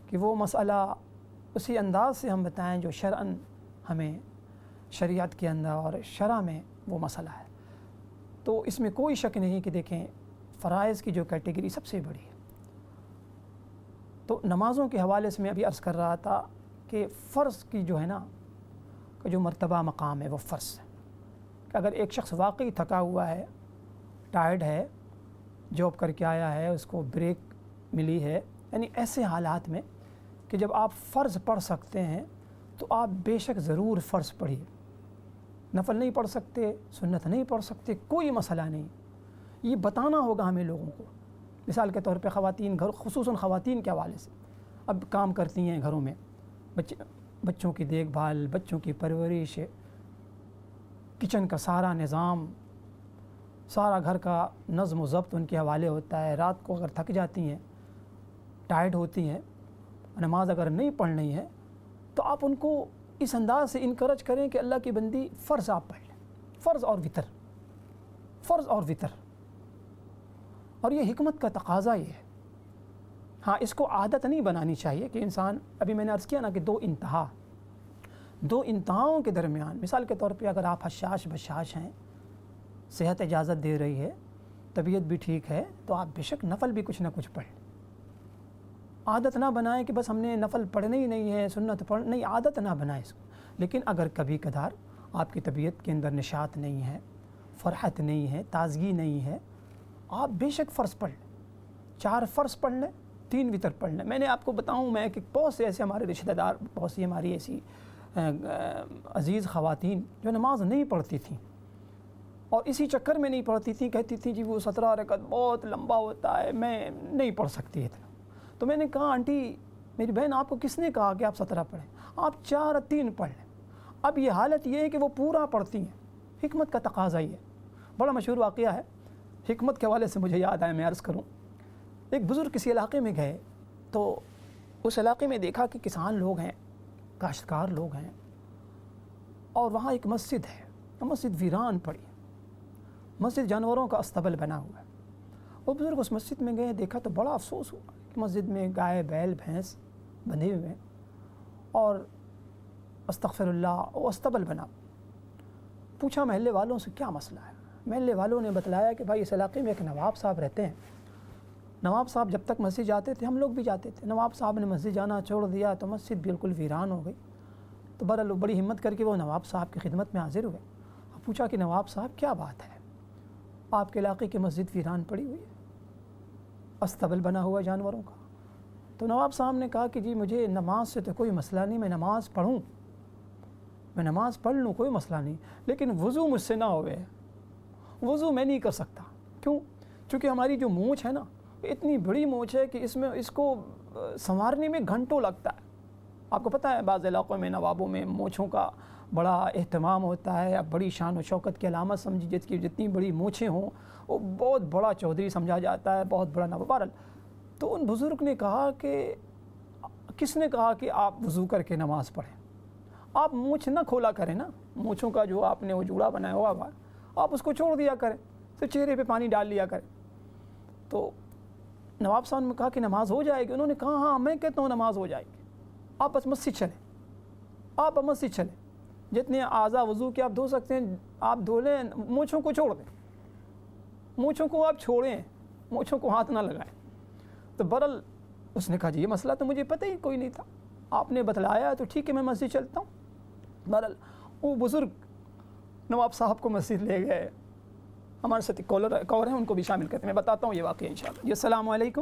C: کہ وہ مسئلہ اسی انداز سے ہم بتائیں جو شرعاً ہمیں شریعت کے اندر اور شرع میں وہ مسئلہ ہے. تو اس میں کوئی شک نہیں کہ دیکھیں فرائض کی جو کیٹیگری سب سے بڑی ہے. تو نمازوں کے حوالے سے میں ابھی عرض کر رہا تھا کہ فرض کی جو ہے نا کہ جو مرتبہ مقام ہے وہ فرض ہے. کہ اگر ایک شخص واقعی تھکا ہوا ہے, ٹائرڈ ہے, جاب کر کے آیا ہے, اس کو بریک ملی ہے, یعنی ایسے حالات میں کہ جب آپ فرض پڑھ سکتے ہیں تو آپ بے شک ضرور فرض پڑھیے. نفل نہیں پڑھ سکتے, سنت نہیں پڑھ سکتے, کوئی مسئلہ نہیں. یہ بتانا ہوگا ہمیں لوگوں کو. مثال کے طور پہ خواتین, گھر خصوصاً خواتین کے حوالے سے اب کام کرتی ہیں گھروں میں, بچوں کی دیکھ بھال, بچوں کی پرورش, کچن کا سارا نظام, سارا گھر کا نظم و ضبط ان کے حوالے ہوتا ہے. رات کو اگر تھک جاتی ہیں, ٹائرڈ ہوتی ہیں, نماز اگر نہیں پڑھنی ہے تو آپ ان کو اس انداز سے انکرج کریں کہ اللہ کی بندی فرض آپ پڑھ لیں, فرض اور وتر, فرض اور وتر. اور یہ حکمت کا تقاضا یہ ہے. ہاں اس کو عادت نہیں بنانی چاہیے کہ انسان, ابھی میں نے عرض کیا نا کہ دو انتہاؤں کے درمیان, مثال کے طور پہ اگر آپ حشاش بشاش ہیں, صحت اجازت دے رہی ہے, طبیعت بھی ٹھیک ہے, تو آپ بے شک نفل بھی کچھ نہ کچھ پڑھ لیں. عادت نہ بنائیں کہ بس ہم نے نفل پڑھنا ہی نہیں ہے, سنت پڑھ نہیں, عادت نہ بنائیں اس کو. لیکن اگر کبھی کبھار آپ کی طبیعت کے اندر نشاط نہیں ہے, فرحت نہیں ہے, تازگی نہیں ہے, آپ بے شک فرض پڑھ لیں. 4 فرض پڑھ لیں, 3 وتر پڑھ لیں. میں نے آپ کو بتاؤں, میں کہ بہت سے ایسے ہمارے رشتہ دار, بہت سی ہماری ایسی عزیز خواتین جو نماز نہیں پڑھتی تھیں اور اسی چکر میں نہیں پڑھتی تھیں, کہتی تھیں جی وہ 17 رکعت بہت لمبا ہوتا ہے, میں نہیں پڑھ سکتی اتنا. تو میں نے کہا آنٹی میری بہن آپ کو کس نے کہا کہ آپ 17 پڑھیں, آپ 4 3 پڑھ لیں. اب یہ حالت یہ ہے کہ وہ پورا پڑھتی ہیں, حکمت کا تقاضا ہی ہے. بڑا مشہور واقعہ ہے, حکمت کے حوالے سے مجھے یاد آیا, میں عرض کروں. ایک بزرگ کسی علاقے میں گئے تو اس علاقے میں دیکھا کہ کسان لوگ ہیں, کاشتکار لوگ ہیں, اور وہاں ایک مسجد ہے, مسجد ویران پڑی, مسجد جانوروں کا استبل بنا ہوا ہے. وہ بزرگ اس مسجد میں گئے, دیکھا تو بڑا افسوس ہوا کہ مسجد میں گائے بیل بھینس بندھے ہوئے ہیں اور استغفر اللہ وہ استبل بنا. پوچھا محلے والوں سے کیا مسئلہ ہے. محلے والوں نے بتلایا کہ بھائی اس علاقے میں ایک نواب صاحب رہتے ہیں. نواب صاحب جب تک مسجد جاتے تھے ہم لوگ بھی جاتے تھے. نواب صاحب نے مسجد جانا چھوڑ دیا تو مسجد بالکل ویران ہو گئی. تو بہرحال بڑی ہمت کر کے وہ نواب صاحب کی خدمت میں حاضر ہوئے. پوچھا کہ نواب صاحب کیا بات ہے, آپ کے علاقے کی مسجد ویران پڑی ہوئی ہے, استبل بنا ہوا جانوروں کا. تو نواب صاحب نے کہا کہ جی مجھے نماز سے تو کوئی مسئلہ نہیں, میں نماز پڑھوں, میں نماز پڑھ لوں, کوئی مسئلہ نہیں, لیکن وضو مجھ سے نہ ہوئے, وضو میں نہیں کر سکتا. کیوں؟ چونکہ ہماری جو مونچھ ہے نا اتنی بڑی مونچھ ہے کہ اس کو سنوارنے میں گھنٹوں لگتا ہے. آپ کو پتہ ہے بعض علاقوں میں نوابوں میں مونچھوں کا بڑا اہتمام ہوتا ہے. اب بڑی شان و شوکت کی علامت سمجھی, جس کی جتنی بڑی مونچھیں ہوں وہ بہت بڑا چودھری سمجھا جاتا ہے, بہت بڑا نواب. بہرحال تو ان بزرگ نے کہا کہ کس نے کہا کہ آپ وضو کر کے نماز پڑھیں, آپ مونچھ نہ کھولا کریں نا, مونچھوں کا جو آپ نے وہ جوڑا بنایا ہوا آپ اس کو چھوڑ دیا کریں, تو چہرے پہ پانی ڈال لیا کریں. تو نواب صاحب نے کہا کہ نماز ہو جائے گی. انہوں نے کہا ہاں میں کہتا ہوں نماز ہو جائے گی, آپ بس مسجد چلیں, آپ مسجد چلیں, جتنے اعضاء وضو کے آپ دھو سکتے ہیں آپ دھو لیں, مونچھوں کو چھوڑ دیں, مونچھوں کو آپ چھوڑیں, مونچھوں کو ہاتھ نہ لگائیں. تو بہرحال اس نے کہا جی یہ مسئلہ تو مجھے پتہ ہی کوئی نہیں تھا, آپ نے بتلایا تو ٹھیک ہے میں مسجد چلتا ہوں. بہرحال وہ بزرگ نواب صاحب کو مسجد لے گئے. ہمارے ساتھ کالر ہیں, ان کو بھی شامل کرتے ہیں, میں بتاتا ہوں یہ واقعہ انشاءاللہ. جی السلام علیکم.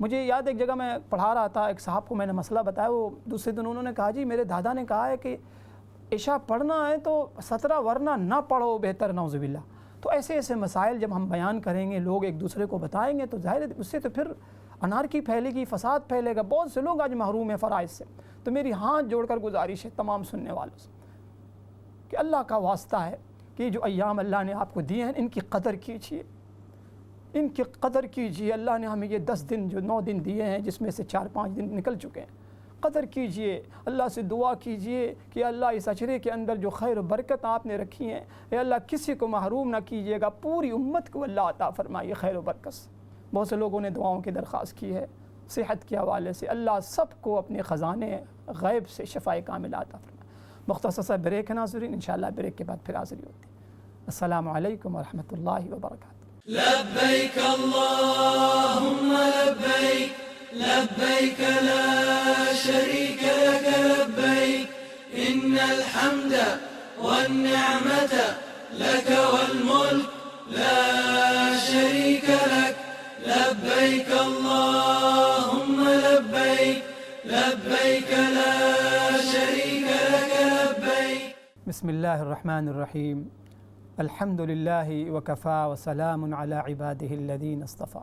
C: مجھے یاد ایک جگہ میں پڑھا رہا تھا، ایک صاحب کو میں نے مسئلہ بتایا، وہ دوسرے دن انہوں نے کہا جی میرے دادا نے کہا ہے کہ عشاء پڑھنا ہے تو 17 ورنہ نہ پڑھو بہتر، نعوذ باللہ۔ تو ایسے ایسے مسائل جب ہم بیان کریں گے، لوگ ایک دوسرے کو بتائیں گے، تو ظاہر ہے اس سے تو پھر انارکی پھیلے گی، فساد پھیلے گا، بہت سے لوگ آج محروم ہیں فرائض سے۔ تو میری ہاتھ جوڑ کر گزارش ہے تمام سننے والوں سے کہ اللہ کا واسطہ ہے کہ جو ایام اللہ نے آپ کو دیے ہیں ان کی قدر کیجیے، ان کی قدر کیجیے۔ اللہ نے ہمیں یہ 10 دن جو 9 دن دیے ہیں، جس میں سے 4-5 دن نکل چکے ہیں، قدر کیجئے، اللہ سے دعا کیجئے کہ اللہ اس اجرے کے اندر جو خیر و برکت آپ نے رکھی ہیں، اے اللہ کسی کو محروم نہ کیجئے گا، پوری امت کو اللہ عطا فرمائیے خیر و برکت سے۔ بہت سے لوگوں نے دعاؤں کی درخواست کی ہے صحت کے حوالے سے، اللہ سب کو اپنے خزانے غیب سے شفائے کاملہ عطا فرمائے۔ مختصر سا بریک ہے ناظرین، انشاءاللہ بریک کے بعد پھر حاضری ہوتی ہے۔ السلام علیکم ورحمۃ اللہ وبرکاتہ۔
B: لبيك اللهم لبيك لبيك لا شريك لك لبيك إن الحمد والنعمة لك والملك لا شريك لك لبيك اللهم لبيك لبيك لا شريك لك لبيك۔
C: بسم اللہ الرحمن الرحیم، الحمد للہ وکفا وسلام علی عبادہ الذین اصطفیٰ۔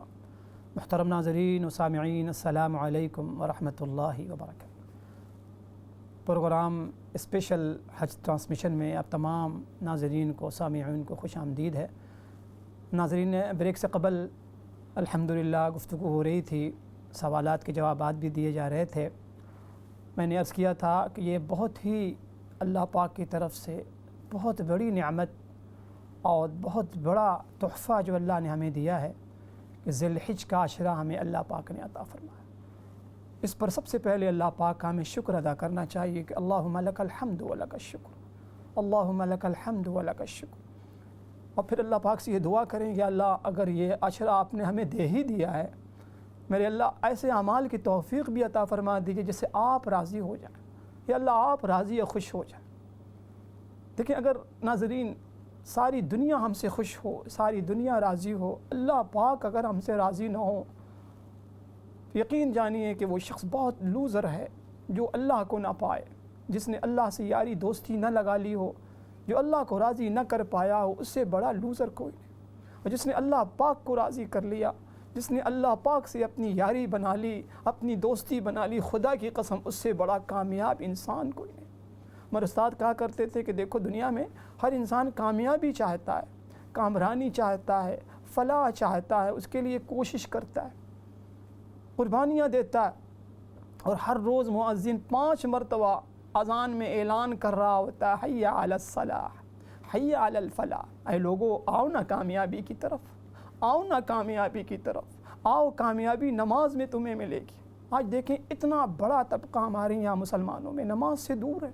C: محترم ناظرین و سامعین، السلام علیکم ورحمۃ اللہ وبرکاتہ۔ پروگرام اسپیشل حج ٹرانسمیشن میں آپ تمام ناظرین کو، سامعین کو خوش آمدید ہے۔ ناظرین، بریک سے قبل الحمدللہ گفتگو ہو رہی تھی، سوالات کے جوابات بھی دیے جا رہے تھے۔ میں نے عرض کیا تھا کہ یہ بہت ہی اللہ پاک کی طرف سے بہت بڑی نعمت اور بہت بڑا تحفہ جو اللہ نے ہمیں دیا ہے کہ ذی الحج کا عشرہ ہمیں اللہ پاک نے عطا فرمایا۔ اس پر سب سے پہلے اللہ پاک کا ہمیں شکر ادا کرنا چاہیے کہ اللہم لک الحمد و لک الشکر، اللہم لک الحمد و لک الشکر۔ اور پھر اللہ پاک سے یہ دعا کریں کہ اللہ اگر یہ عشرہ آپ نے ہمیں دے ہی دیا ہے، میرے اللہ ایسے اعمال کی توفیق بھی عطا فرما دیجیے جس سے آپ راضی ہو جائیں، یا اللہ آپ راضی و خوش ہو جائیں۔ دیکھیں، اگر ناظرین ساری دنیا ہم سے خوش ہو، ساری دنیا راضی ہو، اللہ پاک اگر ہم سے راضی نہ ہو، یقین جانیے کہ وہ شخص بہت لوزر ہے جو اللہ کو نہ پائے، جس نے اللہ سے یاری دوستی نہ لگا لی ہو، جو اللہ کو راضی نہ کر پایا ہو، اس سے بڑا لوزر کوئی نہیں۔ اور جس نے اللہ پاک کو راضی کر لیا، جس نے اللہ پاک سے اپنی یاری بنا لی، اپنی دوستی بنا لی، خدا کی قسم اس سے بڑا کامیاب انسان کوئی نہیں۔ ہمارے استاد کہا کرتے تھے کہ دیکھو دنیا میں ہر انسان کامیابی چاہتا ہے، کامرانی چاہتا ہے، فلاح چاہتا ہے، اس کے لیے کوشش کرتا ہے، قربانیاں دیتا ہے، اور ہر روز مؤذن 5 مرتبہ اذان میں اعلان کر رہا ہوتا ہے حی علی الصلاح، حی علی الفلاح، اے لوگو آؤ نا کامیابی کی طرف، آؤ نا کامیابی کی طرف، آؤ کامیابی نماز میں تمہیں ملے گی۔ آج دیکھیں اتنا بڑا طبقہ ہمارے یہاں مسلمانوں میں نماز سے دور ہے،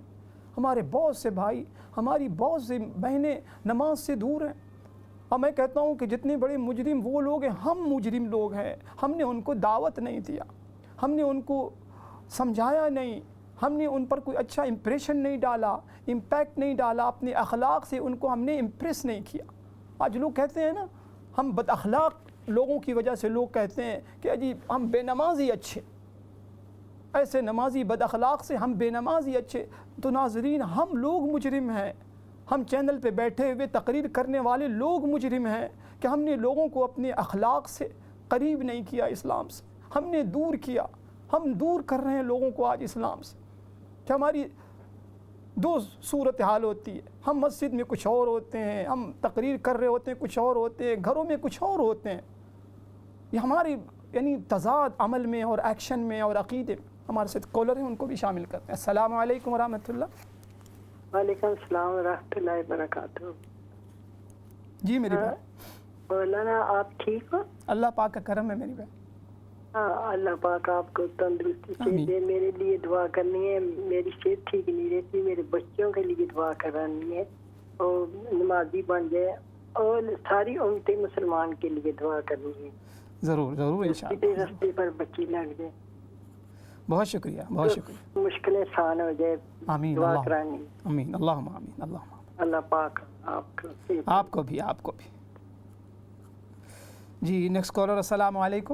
C: ہمارے بہت سے بھائی، ہماری بہت سی بہنیں نماز سے دور ہیں۔ اور میں کہتا ہوں کہ جتنے بڑے مجرم وہ لوگ ہیں، ہم مجرم لوگ ہیں، ہم نے ان کو دعوت نہیں دیا، ہم نے ان کو سمجھایا نہیں، ہم نے ان پر کوئی اچھا امپریشن نہیں ڈالا، امپیکٹ نہیں ڈالا، اپنے اخلاق سے ان کو ہم نے امپریس نہیں کیا۔ آج لوگ کہتے ہیں نا، ہم بد اخلاق لوگوں کی وجہ سے لوگ کہتے ہیں کہ اجی ہم بے نمازی اچھے، ایسے نمازی بد اخلاق سے ہم بے نمازی اچھے۔ تو ناظرین، ہم لوگ مجرم ہیں، ہم چینل پہ بیٹھے ہوئے تقریر کرنے والے لوگ مجرم ہیں کہ ہم نے لوگوں کو اپنے اخلاق سے قریب نہیں کیا، اسلام سے ہم نے دور کیا۔ ہم دور کر رہے ہیں لوگوں کو آج اسلام سے، کہ ہماری 2 صورتحال ہوتی ہے، ہم مسجد میں کچھ اور ہوتے ہیں، ہم تقریر کر رہے ہوتے ہیں کچھ اور ہوتے ہیں، گھروں میں کچھ اور ہوتے ہیں۔ یہ ہماری یعنی تضاد عمل میں اور ایکشن میں اور عقیدے میں۔ ہمارے ساتھ کالر ہیں، ان کو بھی شامل کرتے ہیں۔ السلام علیکم ورحمۃ اللہ۔
I: وعلیکم السلام ورحمۃ اللہ وبرکاتہ۔
C: جی میری بہن
I: مولانا، آپ ٹھیک ہو؟
C: اللہ پاک کا کرم ہے میری بہن۔
I: ہاں، اللہ پاک آپ کو تندرستی سے دے۔ میرے لیے دعا کرنی ہے، میری صحت ٹھیک نہیں رہتی، میرے بچوں کے لیے دعا کرانی ہے اور نمازی بن جائے، اور ساری امت مسلمان کے لیے دعا کرنی ہے۔
C: ضرور ضرور انشاءاللہ،
I: راستے پر بچی لگ جائے۔
C: بہت شکریہ، بہت شکریہ۔
I: مشکلیں آسان ہو جائے،
C: آمین،
I: دعا
C: اللہ
I: کرانی۔
C: آمین، اللہم آمین، اللہم آمین۔
I: اللہ پاک
C: آپ کو بھی، آپ کو بھی۔ جی نیکسٹ کالر، السلام علیکم۔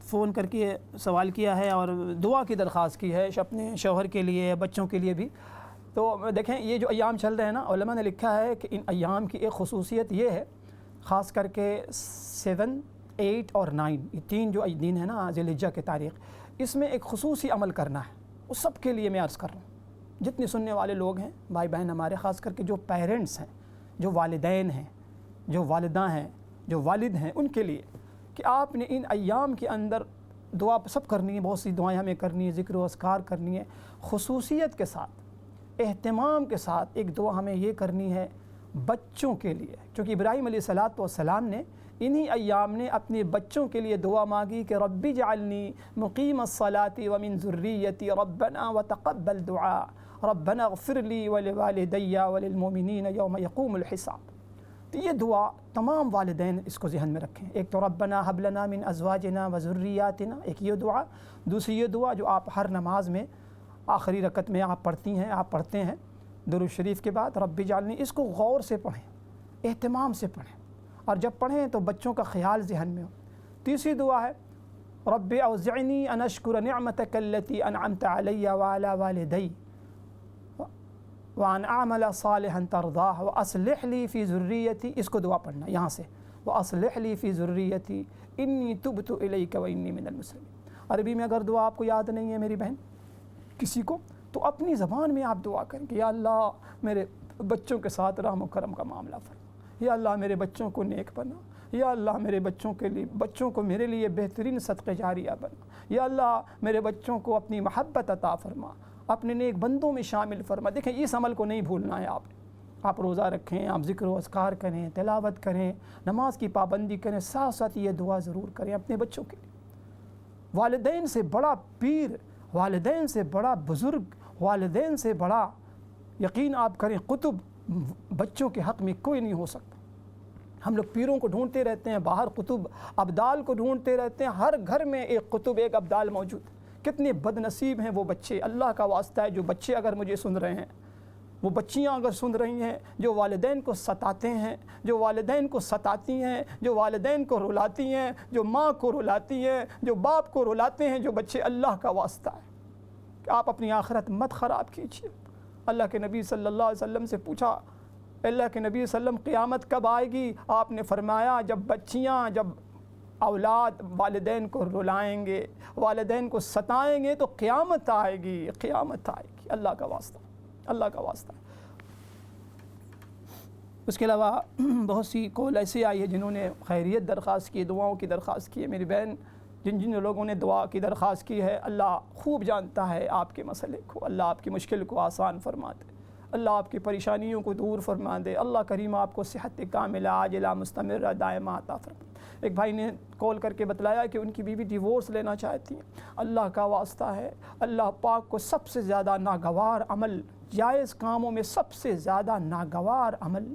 C: فون کر کے سوال کیا ہے اور دعا کی درخواست کی ہے اپنے شوہر کے لیے، بچوں کے لیے بھی. تو دیکھیں یہ جو ایام چل رہے ہیں نا، علماء نے لکھا ہے کہ ان ایام کی ایک خصوصیت یہ ہے، خاص کر کے 7، 8 اور 9، یہ 3 جو دن ہے نا ذی الحجہ کی تاریخ، اس میں ایک خصوصی عمل کرنا ہے. وہ سب کے لیے میں عرض کر رہا ہوں، جتنے سننے والے لوگ ہیں، بھائی بہن ہمارے، خاص کر کے جو پیرنٹس ہیں، جو والدین ہیں، جو والدہ ہیں، جو والد ہیں، ان کے لیے کہ آپ نے ان ایام کے اندر دعا سب کرنی ہے. بہت سی دعائیں ہمیں کرنی ہے، ذکر و اذکار کرنی ہے. خصوصیت کے ساتھ، اہتمام کے ساتھ ایک دعا ہمیں یہ کرنی ہے بچوں کے لیے، کیونکہ ابراہیم علیہ السلام نے انہی ایام نے اپنے بچوں کے لیے دعا مانگی کہ رب اجعلنی مقیم الصلاۃ ومن ذریتی ربنا وتقبل دعاء ربنا اغفر لی ولوالدی وللمؤمنین یوم یقوم الحساب. تو یہ دعا تمام والدین اس کو ذہن میں رکھیں. ایک تو ربنا حب لنا من ازواجنا وذریاتنا، ایک یہ دعا. دوسری یہ دعا جو آپ ہر نماز میں آخری رکعت میں آپ پڑھتے ہیں درود شریف کے بعد، رب اجعلنی، اس کو غور سے پڑھیں، اہتمام سے پڑھیں، اور جب پڑھیں تو بچوں کا خیال ذہن میں ہو. تیسری دعا ہے رب اوزعنی ان اشکر نعمتک التی انعمت علی وعلی والدی وان اعمل صالحا ترضاہ واصلح لی فی ذریتی. اس کو دعا پڑھنا یہاں سے، واصلح لی فی ذریتی انی تبت الیک وانی من المسلمین. عربی میں اگر دعا آپ کو یاد نہیں ہے میری بہن کسی کو، تو اپنی زبان میں آپ دعا کریں کہ یا اللہ میرے بچوں کے ساتھ رحم و کرم کا معاملہ فرما، یا اللہ میرے بچوں کو نیک بنا، یا اللہ میرے بچوں کو میرے لیے بہترین صدقہ جاریہ بنا، یا اللہ میرے بچوں کو اپنی محبت عطا فرما، اپنے نیک بندوں میں شامل فرما. دیکھیں اس عمل کو نہیں بھولنا ہے. آپ روزہ رکھیں، آپ ذکر و اذکار کریں، تلاوت کریں، نماز کی پابندی کریں، ساتھ ساتھ یہ دعا ضرور کریں اپنے بچوں کے لیے. والدین سے بڑا پیر، والدین سے بڑا بزرگ، والدین سے بڑا یقین آپ کریں قطب بچوں کے حق میں کوئی نہیں ہو سکتا. ہم لوگ پیروں کو ڈھونڈتے رہتے ہیں، باہر قطب ابدال کو ڈھونڈتے رہتے ہیں. ہر گھر میں ایک قطب، ایک ابدال موجود ہے. کتنے بد نصیب ہیں وہ بچے. اللہ کا واسطہ ہے جو بچے اگر مجھے سن رہے ہیں، وہ بچیاں اگر سن رہی ہیں جو والدین کو ستاتے ہیں، جو والدین کو ستاتی ہیں، جو والدین کو رلاتی ہیں، جو ماں کو رلاتی ہیں، جو باپ کو رلاتے ہیں، جو بچے، اللہ کا واسطہ ہے کہ آپ اپنی آخرت مت خراب کیجیے. اللہ کے نبی صلی اللہ علیہ وسلم سے پوچھا، اللہ کے نبی صلی اللہ علیہ وسلم قیامت کب آئے گی؟ آپ نے فرمایا جب اولاد والدین کو رلائیں گے، والدین کو ستائیں گے تو قیامت آئے گی. اللہ کا واسطہ، اللہ کا واسطہ. اس کے علاوہ بہت سی کال ایسے آئی ہے جنہوں نے خیریت درخواست کی، دعاؤں کی درخواست کی ہے. میری بہن جن لوگوں نے دعا کی درخواست کی ہے، اللہ خوب جانتا ہے آپ کے مسئلے کو. اللہ آپ کی مشکل کو آسان فرما دے، اللہ آپ کی پریشانیوں کو دور فرما دے. اللہ کریم آپ کو صحت کاملہ عاجلہ مستمرہ دائمہ عطا فرما. ایک بھائی نے کال کر کے بتلایا کہ ان کی بیوی ڈیورس لینا چاہتی ہیں. اللہ کا واسطہ ہے، اللہ پاک کو سب سے زیادہ ناگوار عمل، جائز کاموں میں سب سے زیادہ ناگوار عمل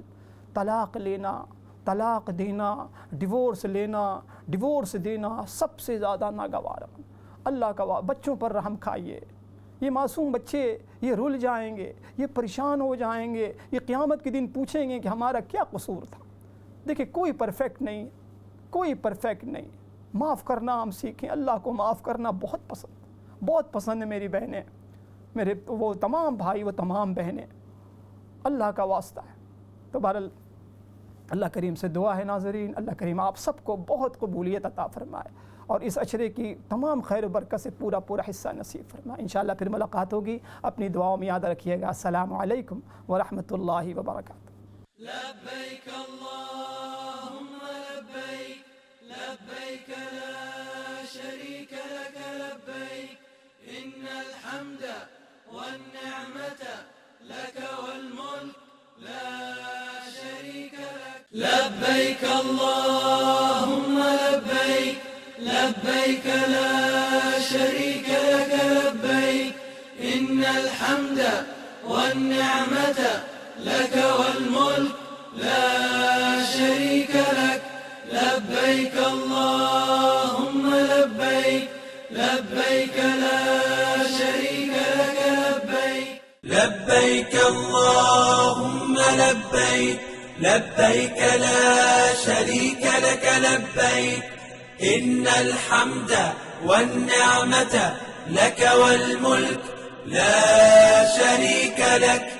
C: طلاق لینا، طلاق دینا، ڈیورس لینا، ڈیورس دینا سب سے زیادہ ناگوار عمل. اللہ کا بچوں پر رحم کھائیے. یہ معصوم بچے یہ رل جائیں گے، یہ پریشان ہو جائیں گے، یہ قیامت کے دن پوچھیں گے کہ ہمارا کیا قصور تھا. دیکھیں کوئی پرفیکٹ نہیں، کوئی پرفیکٹ نہیں. معاف کرنا ہم سیکھیں. اللہ کو معاف کرنا بہت پسند ہے میری بہنیں، میرے وہ تمام بھائی، وہ تمام بہنیں. اللہ کا واسطہ ہے. تو بہرحال اللہ کریم سے دعا ہے ناظرین، اللہ کریم آپ سب کو بہت قبولیت عطا فرمائے اور اس اشرے کی تمام خیر و برکت سے پورا حصہ نصیب فرمائے. انشاءاللہ پھر ملاقات ہوگی. اپنی دعاؤں میں یاد رکھیے گا. السلام علیکم ورحمۃ اللہ وبرکاتہ.
B: لبیک اللہم لبیک، لبیک لا شریک لک لبیک، ان الحمد والنعمت لک والملک لا شریک لک. لبیک اللہم لبیک، لبیک لا شریک لک لبیک، ان الحمد والنعمت لک والملک لا شریک لک. لبیک اللہم لبیک، لبیک لا شریک لک لبیک.
A: لبيك اللهم لبيك، لبيك لا شريك لك لبيك، إن الحمد والنعمة لك والملك لا شريك لك.